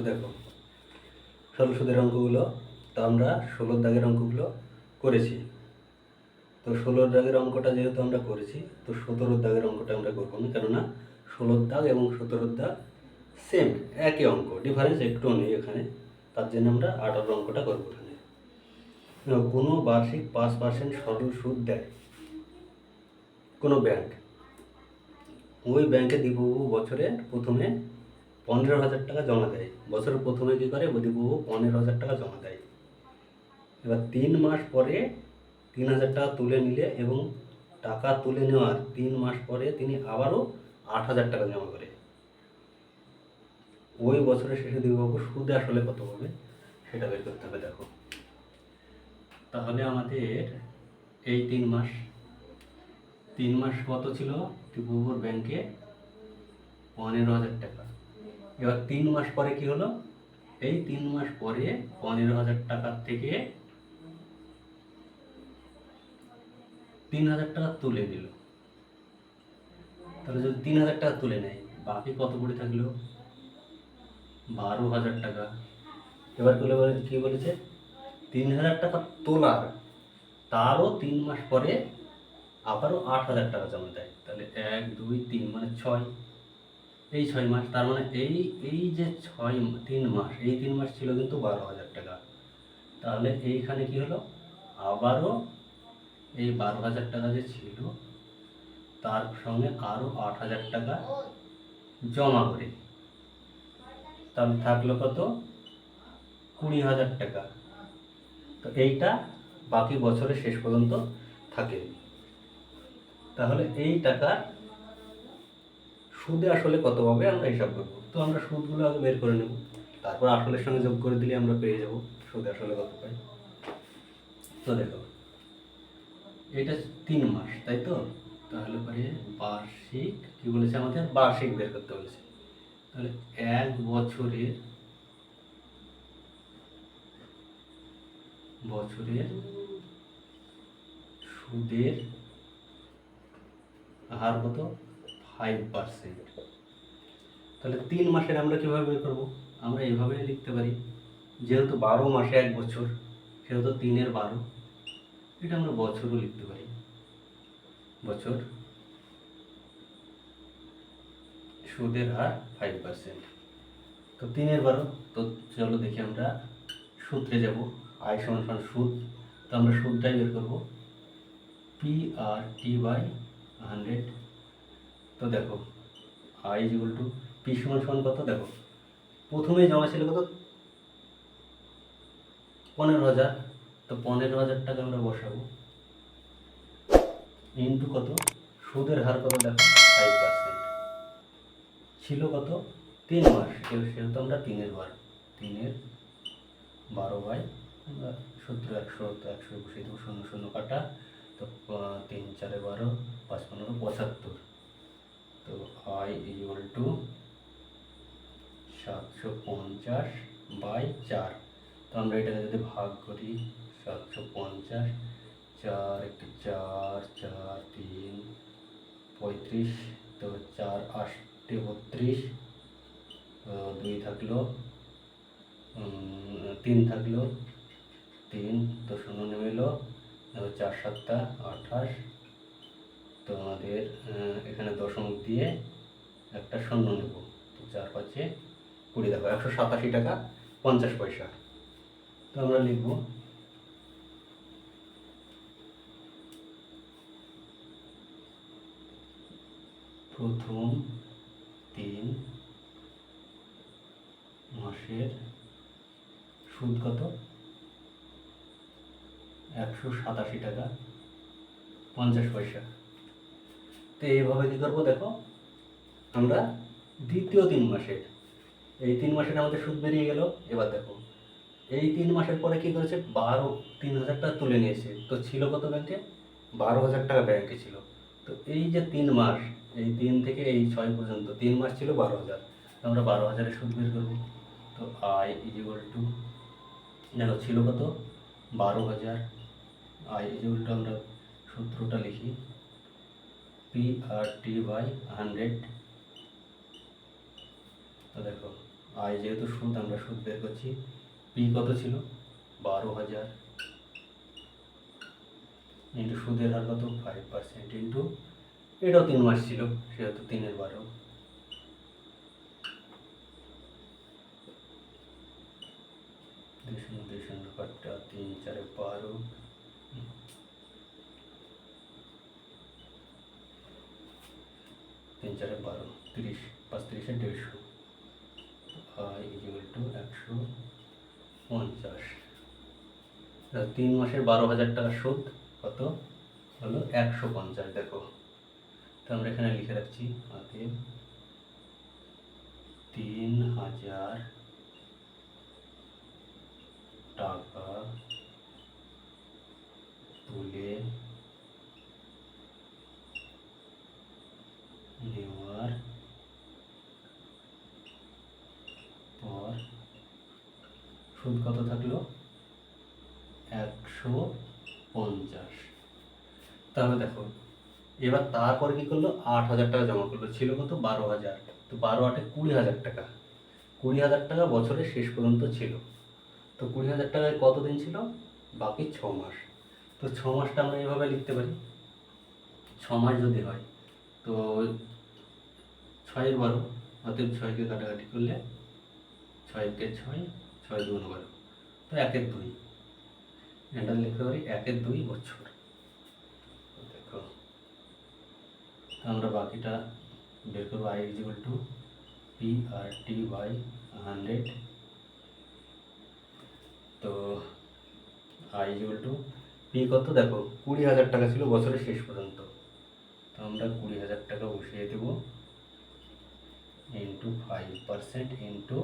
দেখো সরল সুদের অঙ্কগুলো তো আমরা 16 দাগের অঙ্কগুলো করেছি। তো 16 দাগের অঙ্কটা যেহেতু আমরা করেছি, তো 17 দাগের অঙ্কটা আমরা করবো না, কেননা 16 দাগ এবং 17 দাগ সেম, একই অঙ্ক, ডিফারেন্স একটুও নেই এখানে। তার জন্য আমরা 18 অঙ্কটা করবো এখানে। কোনো বার্ষিক 5% সরল সুদ দেয় কোনো ব্যাংক, ওই ব্যাংকে দীপবাবু বছরের প্রথমে 15,000 টাকা জমা দেয়। বছরের প্রথমে কী করে, দীপবাবু 15,000 টাকা জমা দেয়। এবার 3 মাস পরে 3,000 টাকা তুলে নিলে এবং টাকা তুলে নেওয়ার 3 মাস পরে তিনি আবারও 8,000 টাকা জমা করে। ওই বছরের শেষে দীপবাবু সুদে আসলে কত হবে সেটা বের করতে হবে। দেখো তাহলে আমাদের এই 3 মাস কত ছিল দীপবাবুর ব্যাংকে 15,000 টাকা। এবার 3 মাস পরে কি হলো, এই 3 মাস পরে 15,000 টাকার থেকে 3,000 টাকা তুলে নিল। তাহলে যদি 3,000 টাকা তুলে নেয়, বাকি কত পড়ে থাকলো 12,000 টাকা। এবার কি বলেছে, 3,000 টাকা তোলার তারও 3 মাস পরে আবারও 8,000 টাকা জমা দেয়। তাহলে 1 2 3 মানে 6, এই 6 মাস, তার মানে এই যে 3 মাস, এই 3 মাস ছিল কিন্তু 12,000 টাকা। তাহলে এইখানে কি হলো, আবারও এই 12,000 টাকা যে ছিল তার সঙ্গে আরও 8,000 টাকা জমা করে, তাহলে থাকলো কত 20,000 টাকা। তো এইটা বাকি বছরের শেষ পর্যন্ত থাকে। তাহলে এই টাকা সুদে আসলে কত হবে আমরা হিসাব করবো। তো আমরা সুদগুলো আগে বের করে নেব, তারপর আসলের সঙ্গে যোগ করে দিলে আমরা পেয়ে যাব সুদে আসলে কত পাই। তো দেখো এটা 3 মাস, তাই তো, তাহলে পরে বার্ষিক কি বলেছে, আমাদের বার্ষিক বের করতে বলেছে। তাহলে 1 বছরের সুদের হার কত 5%। তাহলে 3 মাসের আমরা কীভাবে বের করবো, আমরা এইভাবে লিখতে পারি, যেহেতু 12 মাসে 1 বছর সেহেতু 3-এর 12, এটা আমরা বছরও লিখতে পারি, বছর সুদের হার 5%। তো 3-এর 12, তো চলো দেখি আমরা সূত্রে যাব, আয় সমান সমান সুদ। তো আমরা সুদটাই বের করবো, PRT/100। তো দেখো আই ইকুয়াল টু পি সমান সমান কত, দেখো প্রথমে জমা ছিল কত 15,000, তো 15,000 টাকা আমরা বসাবো ইন্টু কত, সুদের হার কত দেখো 5%, ছিল কত 3 মাস, সেহেতু আমরা 3-এর 12 বাই আমরা সূত্র 100, তো 100 বসিয়ে দেবো, 0 0 কাটা, তো 3 4 12, 5 15 75। তো আই ইকুয়াল টু 750/4। তো আমরা এটাকে যদি ভাগ করি 750, 4 1 4 4 3 35, তো 4 8 32, 2 থাকলো, 3 থাকলো, 3 তো 0 নেমে এলো, 4 7 28। তো আমাদের এখানে দশমিক দিয়ে একটা 0 নেব, তো 4 5 20, দেখো 187 টাকা 50 পয়সা। তো আমরা লিখব প্রথম 3 মাসের সুদ কত 187 টাকা 50 পয়সা। তো এইভাবে কী করবো, দেখো আমরা দ্বিতীয় 3 মাসের, এই 3 মাসের আমাদের সুদ বেরিয়ে গেল। এবার দেখো এই 3 মাসের পরে কী করেছে, 3,000 টাকা তুলে নিয়েছে, তো ছিল কত ব্যাংকে 12,000 টাকা ব্যাংকে ছিল। তো এই যে 3 মাস, এই 3 থেকে এই 6 পর্যন্ত 3 মাস ছিল 12,000, আমরা 12,000-এর সুদ বের করবো। তো আই ইকুয়াল টু, দেখো ছিল কত 12,000, আই ইকুয়াল টু আমরা সূত্রটা লিখি PRT/100। তো দেখো আয় যেহেতু সুদ, আমরা সুদ বের করছি। পি কত ছিল? 12,000 ইন্টু সুদের হার কত? 5% ইন্টু, এটাও 3 মাস ছিল সেহেতু 3/12। দুই শূন্য কাটটা 3 4 12, 3 4 12, 30, 5 30 150। I equal two 150। 3 মাসের 12,000 টাকার সুদ কত হলো? 150। দেখো, তো আমরা এখানে লিখে রাখছি, অতএব 3,000 টাকা তুলে নেওয়ার পর সুদ কত থাকলো? 150। তাহলে দেখো, এবার তারপরে কি করলো? 8,000 টাকা জমা করলো। ছিল কত? 12,000। তো 12 8 20,000 টাকা। 20,000 টাকা বছরের শেষ পর্যন্ত ছিল। তো 20,000 টাকায় কতদিন ছিল? বাকি 6 মাস। তো 6 মাসটা আমরা এভাবে লিখতে পারি। 6 মাস যদি হয় তো 6/12, অতএব 6কে কাটাকাটি করলে 6 × 6, 6 × 2 = 12। তো 1/2, এটা লিখতে পারি 1/2 বছর। দেখো, আমরা বাকিটা বের করবো। I equal two PRT/100। তো আই ইকুয়াল টু পি কত? দেখো, 20,000 টাকা ছিল বছরের শেষ পর্যন্ত। তো আমরা 20,000 টাকা বসিয়ে দেবো ইন্টু 5% ইন্টু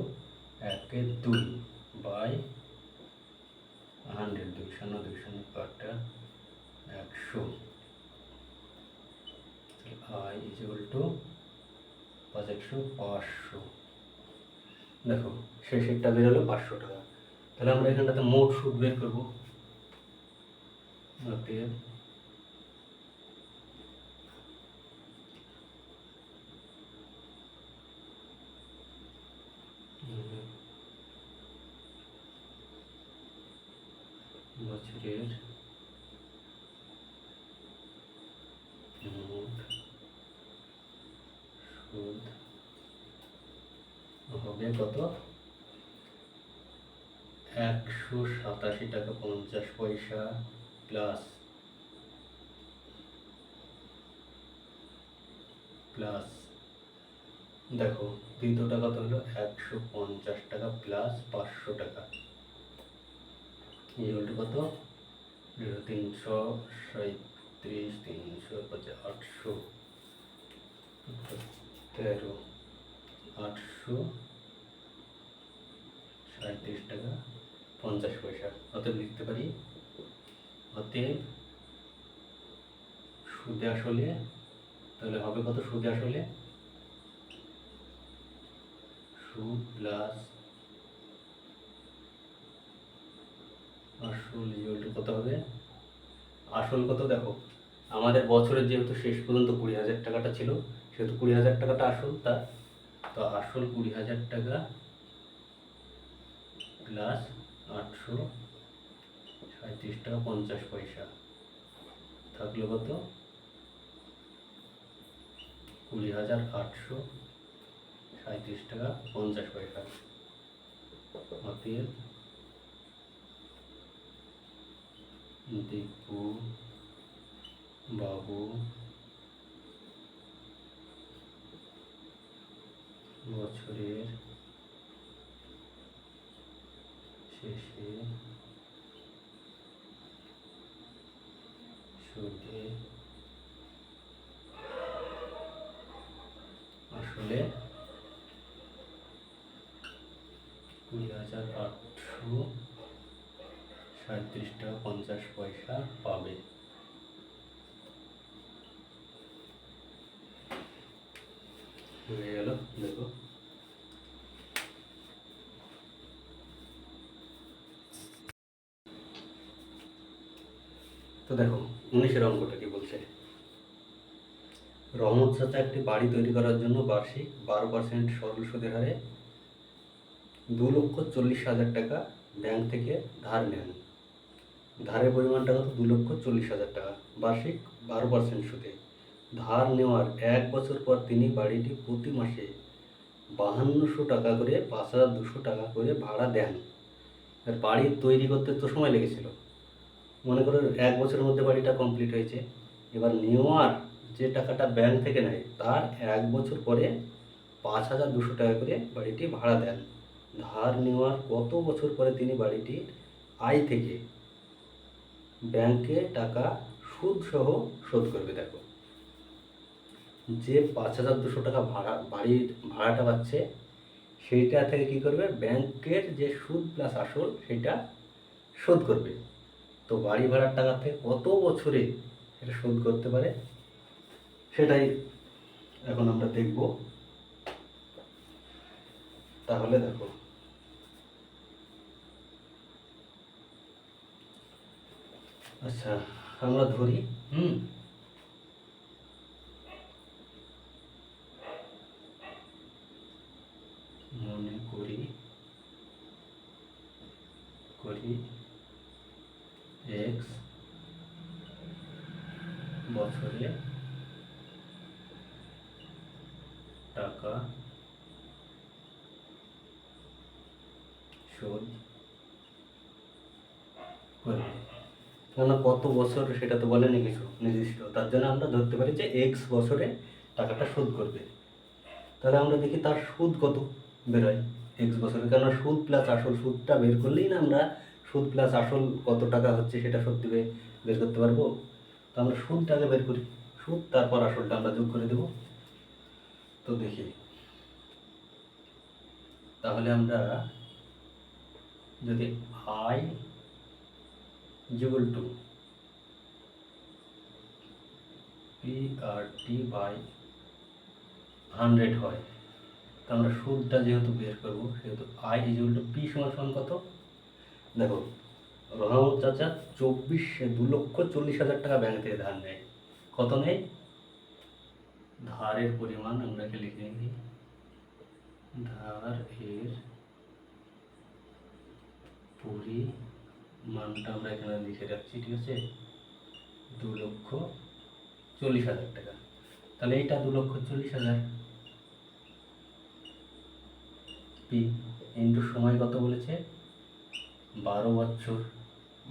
1/2/100। 2 শূন্য 2 শূন্য কাটা 100। I equal two 5 100 500। দেখো, শেষেরটা বের হলো 500 টাকা। তাহলে আমরা এখানটাতে মোট সুদ বের করবো। অতএব বছরের মোট সুদ হবে কত? 187 টাকা 50 পয়সা প্লাস দেখো, দ্বিতীয়টা কত হলো? 150 টাকা প্লাস 500 টাকা ইকুয়াল টু কত? 337, 350, 800, 13, 837 টাকা 50 পয়সা। অতএব লিখতে পারি, অতএব সুদে আসলে, তাহলে হবে কত? সুদে আসলে, সুদ প্লাস আসল ইকুয়াল টু কত হবে? আসল কত? দেখো, আমাদের বছরের যেহেতু শেষ পর্যন্ত 20,000 টাকাটা ছিল, সেহেতু 20,000 টাকাটা আসল তার। তো আসল 20,000 টাকা প্লাস 837 টাকা 50 পয়সা থাকলো কত? 20,837 টাকা 50 পয়সা। অতএব দীপু বাবু বছরের শেষে সুদে আসলে 20,837 টাকা 50 পয়সা পাবে। হয়ে গেল। দেখো, তো দেখো 19-এর অঙ্কটা কি বলছে? রহমত চাচা একটি বাড়ি তৈরি করার জন্য বার্ষিক 12% সরল সুদের হারে 2,40,000 টাকা ব্যাংক থেকে ধার নেন। ধারের পরিমাণটা কত? 2,40,000 টাকা, বার্ষিক 12% সুদে। ধার নেওয়ার 1 বছর পর তিনি বাড়িটি প্রতি মাসে 5200 টাকা করে, 5,200 টাকা করে ভাড়া দেন। আর বাড়ি তৈরি করতে তো সময় লেগেছিল, মনে করো 1 বছরের মধ্যে বাড়িটা কমপ্লিট হয়েছে। এবার নেওয়ার যে টাকাটা ব্যাংক থেকে নেয় তার 1 বছর পরে 5,200 টাকা করে বাড়িটি ভাড়া দেন। ধার নেওয়ার কত বছর পরে তিনি বাড়িটির আয় থেকে ব্যাংকে টাকা সুদ সহ শোধ করবে? দেখো, যে 5,200 টাকা বাড়ির ভাড়াটা পাচ্ছে সেইটা থেকে কি করবে, ব্যাংকের যে সুদ প্লাস আসল সেটা শোধ করবে। তো বাড়ি ভাড়ার টাকা থেকে কত বছরে এটা শোধ করতে পারে সেটাই এখন আমরা দেখব। তাহলে দেখো, আচ্ছা আমরা ধরি মনে করি এক্স বছরে টাকা শোধ করবে। কেননা কত বছর সেটা তো বলেনি কিছু নির্দিষ্ট, তার জন্য আমরা ধরতে পারি যে এক্স বছরে টাকাটা শোধ করবে। তাহলে আমরা দেখি তার সুদ কত বেরোয় এক্স বছরে, কেননা সুদ প্লাস আসল, সুদটা বের করলেই না আমরা সুদ প্লাস আসল কত টাকা হচ্ছে সেটা সত্যি বের করতে পারবো। তো আমরা সুদটাকে বের করি, সুদ তারপর আসলটা আমরা যোগ করে দেব। তো দেখি, তাহলে আমরা যদি I equal to PRT by 100 হয়, তো আমরা সুদটা যেহেতু বের করবো সেহেতু আই ইকুয়াল টু পি সমান কত? দেখো, রহমত চাচা 2,40,000 টাকা ব্যাংক থেকে ধার নেয়। কত নেয়? ধারের পরিমাণ আমরা লিখে নিই, ধার এর পরিমাণটা আমরা এখানে লিখে রাখছি, ঠিক আছে? 2,40,000 টাকা। তাহলে এইটা 2,40,000 পি ইন্টু সময় কত বলেছে? 12 বছর,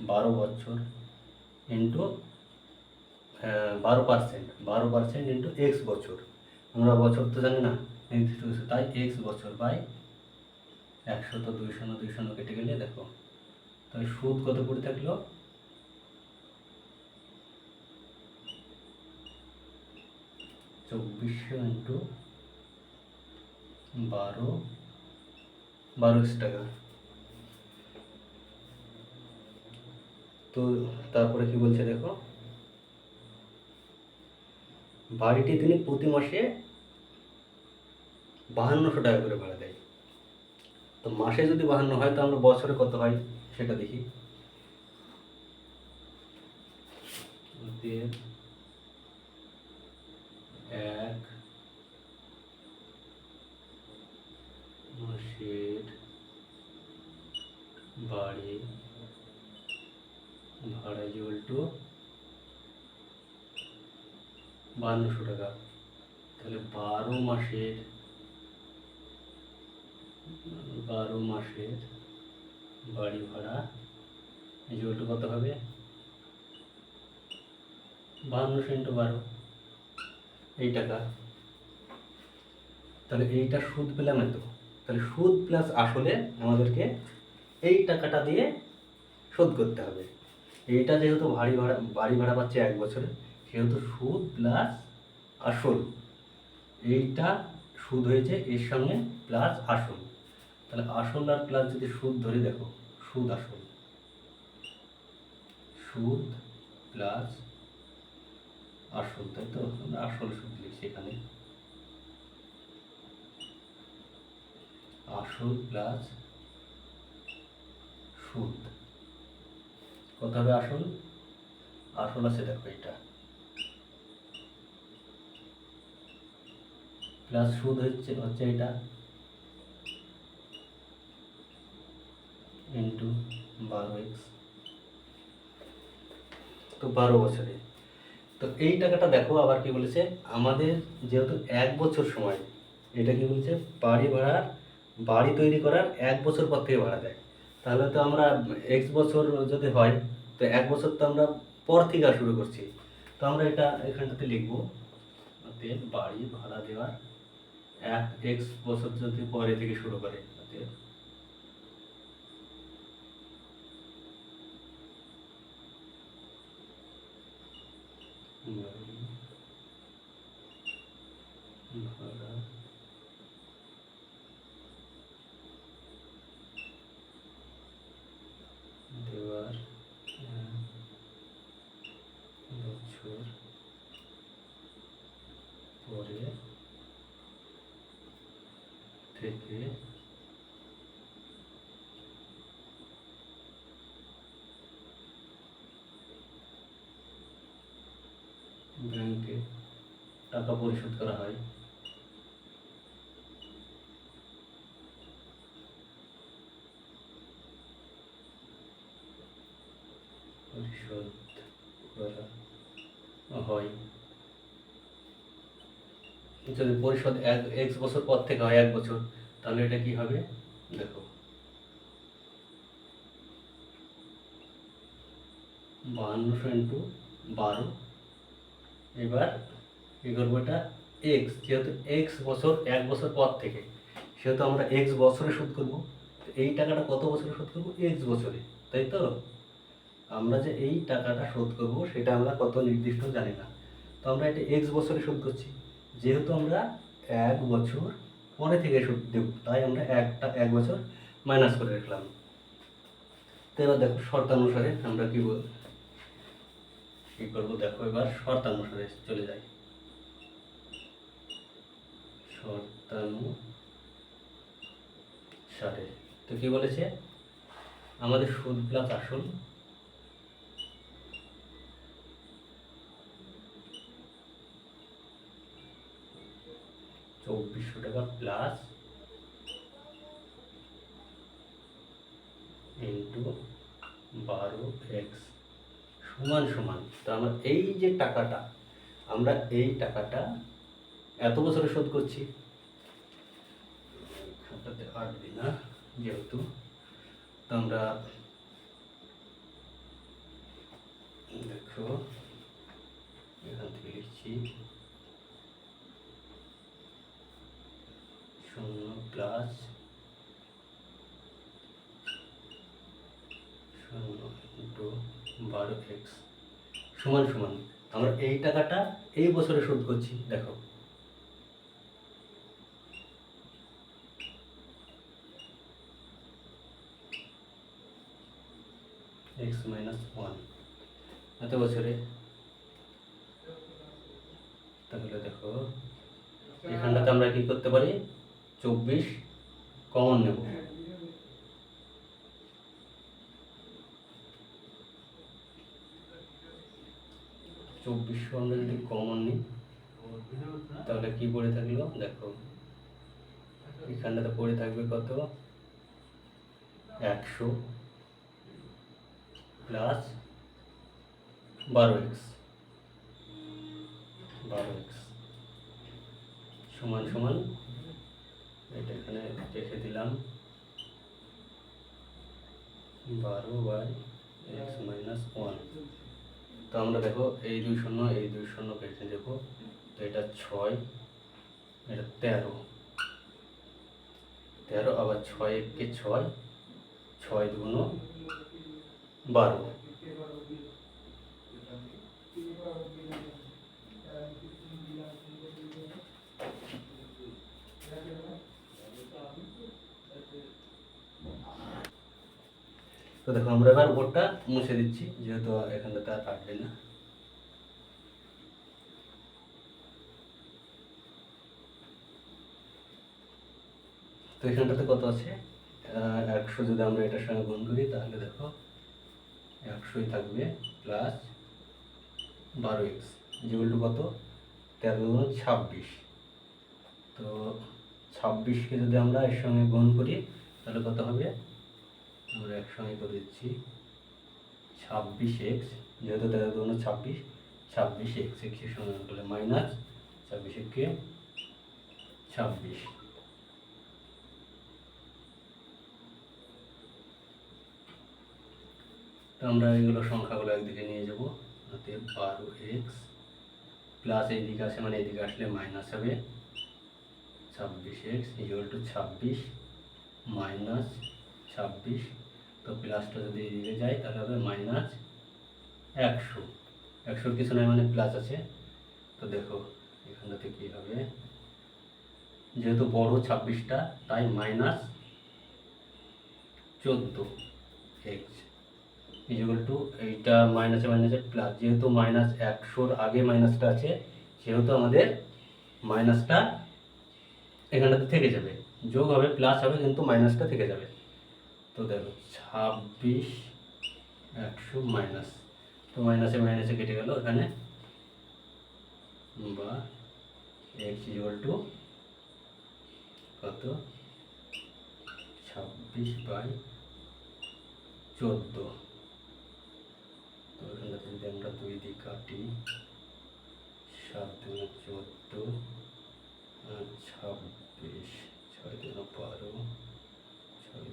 12 বছর ইন্টু 12% ইন্টু এক্স বছর। আমরা বছর তো জানি না নির্দিষ্ট কিছু, তাই এক্স বছর বাই 100, তো 200 কেটে গেলে দেখো, তাহলে সুদ কত করে থাকলো? 2,400 ইন্টু 12 টাকা। তো তারপরে কি বলছে দেখো, বাড়িটি তিনি প্রতি মাসে 5200 টাকা করে ভাড়া দেয়। তো মাসে যদি 52 হয় তো আমরা বছরে কত হয় সেটা দেখি। এক মাসের বাড়ি ভাড়া ইকুয়াল টু 5200 টাকা। তাহলে 12 মাসের বাড়ি ভাড়া ইকুয়াল টু কত হবে? 5200 ইন্টু 12, এই টাকা। তাহলে এইটা সুদ পেলাম এত, তাহলে সুদ প্লাস আসলে আমাদেরকে এই টাকাটা দিয়ে শোধ করতে হবে। এইটা যেহেতু বাড়ি ভাড়া পাচ্ছে 1 বছরে, সেহেতু সুদ প্লাস আসল, এইটা সুদ হয়েছে এর সঙ্গে প্লাস আসল। তাহলে আসল আর প্লাস যদি সুদ ধরে, দেখো সুদ প্লাস আসল, তাই তো আমরা আসল সুদ লিখছি এখানে, আসল প্লাস সুদ কত হবে? আসল আছে দেখো এটা, প্লাস সুদ হচ্ছে এটা, ইন্টু 12x, তো 12 বছরে। তো এই টাকাটা দেখো আবার কি বলেছে, আমাদের যেহেতু 1 বছর সময়, এটা কি বলছে, বাড়ি তৈরি করার 1 বছর পর থেকে ভাড়া দেয়। তাহলে তো আমরা x বছর যদি হয়, তো 1 বছর তো আমরা পর থেকে শুরু করছি। তো আমরা এটা এখানটাতে লিখবো, অতএব বাড়ি ভাড়া দেওয়ার 1x বছর যদি পরে থেকে শুরু করে, অতএব ভাড়া দেওয়ার 1 বছর পরে থেকে ব্যাংকে টাকা পরিশোধ করা হয়। পরিশোধ করা হয় যদি পরিশোধ 1 বছর পর থেকে হয় 1 বছর, তাহলে এটা কি হবে দেখো, 5200 ইন্টু 12। এবার কি করবো, এটা এক্স, যেহেতু x বছর 1 বছর পর থেকে, সেহেতু আমরা x বছরে শোধ করবো। তো এই টাকাটা কত বছরে শোধ করবো, x বছরে, তাই তো? আমরা যে এই টাকাটা শোধ করবো সেটা আমরা কত নির্দিষ্ট জানি না, তো আমরা এটা x বছরে শোধ করছি। যেহেতু আমরা 1 বছর পরে থেকে শোধ দেব, তাই আমরা 1 বছর মাইনাস করে রাখলাম। তো এবার দেখো শর্তানুসারে আমরা কি করবো, দেখো এবার শর্তানুসারে চলে যাই। শর্তানুসারে তো কি বলেছে, আমাদের সুদ প্লাস আসল 2400 টাকা প্লাস ইন্টু 12x সমান সমান। তো আমরা এই যে টাকাটা, আমরা এই টাকাটা এত বছরে শোধ করছি, খাতাতে আটবে না যেহেতু, তো আমরা দেখো এখান থেকে লিখছি 0 প্লাস 0 ইন্টু 12x সমান সমান। আমরা এই টাকাটা এই বছরে শোধ করছি, দেখো x মাইনাস 1 এত বছরে। তাহলে দেখো এখানটাতে আমরা কি করতে পারি, 24 কমন নেব, 2400 আমরা যদি কমন নিই তাহলে কি পড়ে থাকলো, দেখো এখানটাতে পড়ে থাকবে কত, 100 প্লাস 12x সমান সমান, এটা এখানে রেখে দিলাম 12/x মাইনাস 1। তো আমরা দেখো এই 2 শূন্য এই 2 শূন্য কেটে দেবো, তো এটা 6, এটা 13, আবার 6 একে 6, 6 দুগুণ 12। তো দেখো আমরা এবার উপরটা মুছে দিচ্ছি, যেহেতু এখানটাতে আর কাটবে না। তো এখানটাতে কত আছে, 100 যদি আমরা এটার সঙ্গে গুণ করি তাহলে দেখো 100ই থাকবে প্লাস 12x যেগুলো কত, 13 26। তো 26কে যদি আমরা এর সঙ্গে গুণ করি তাহলে কত হবে, আমরা একসঙ্গে করে দিচ্ছি 26x, যেহেতু তাদের জন্য 26x এর সঙ্গে করলে মাইনাস 26কে 26। তো আমরা এগুলো সংখ্যাগুলো একদিকে নিয়ে যাব, অতএব 12x প্লাস এইদিকে আসে মানে এইদিকে আসলে মাইনাস হবে 26x ইকুয়াল টু 26 মাইনাস 26। তো প্লাসটা যদি এদিকে যায় তাহলে হবে মাইনাস 100। 100 কিছু নয় মানে প্লাস আছে। তো দেখো এখানটাতে কী হবে, যেহেতু বড় 26টা তাই মাইনাস 14x ইকুয়াল টু এইটা মাইনাসে মাইনাসে প্লাস, যেহেতু মাইনাস 100-র আগে মাইনাসটা আছে সেহেতু আমাদের মাইনাসটা এখানটাতে থেকে যাবে, যোগ হবে প্লাস হবে কিন্তু মাইনাসটা থেকে যাবে। তো দেখো 26 100 মাইনাস, তো মাইনাসে মাইনাসে কেটে গেল এখানে, বা x ইকুয়াল টু কত 26/14। তো এখানটাতে যদি আমরা 2 দিয়ে কাটি 7 2 14 আর 26 6 2 12 6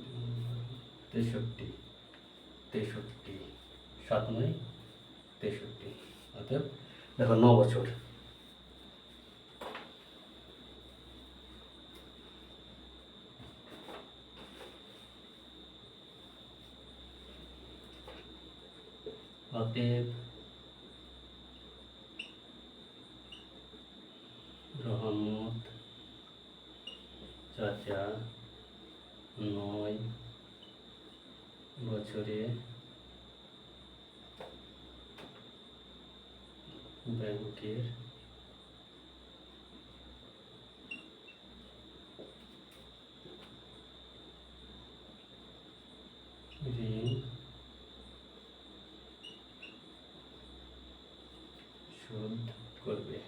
2 63 63 7 9 63, অতএব দেখো 9 বছর। অতএব রহমত চাচা 9 বছরে ব্যাংকের ঋণ শোধ করবে।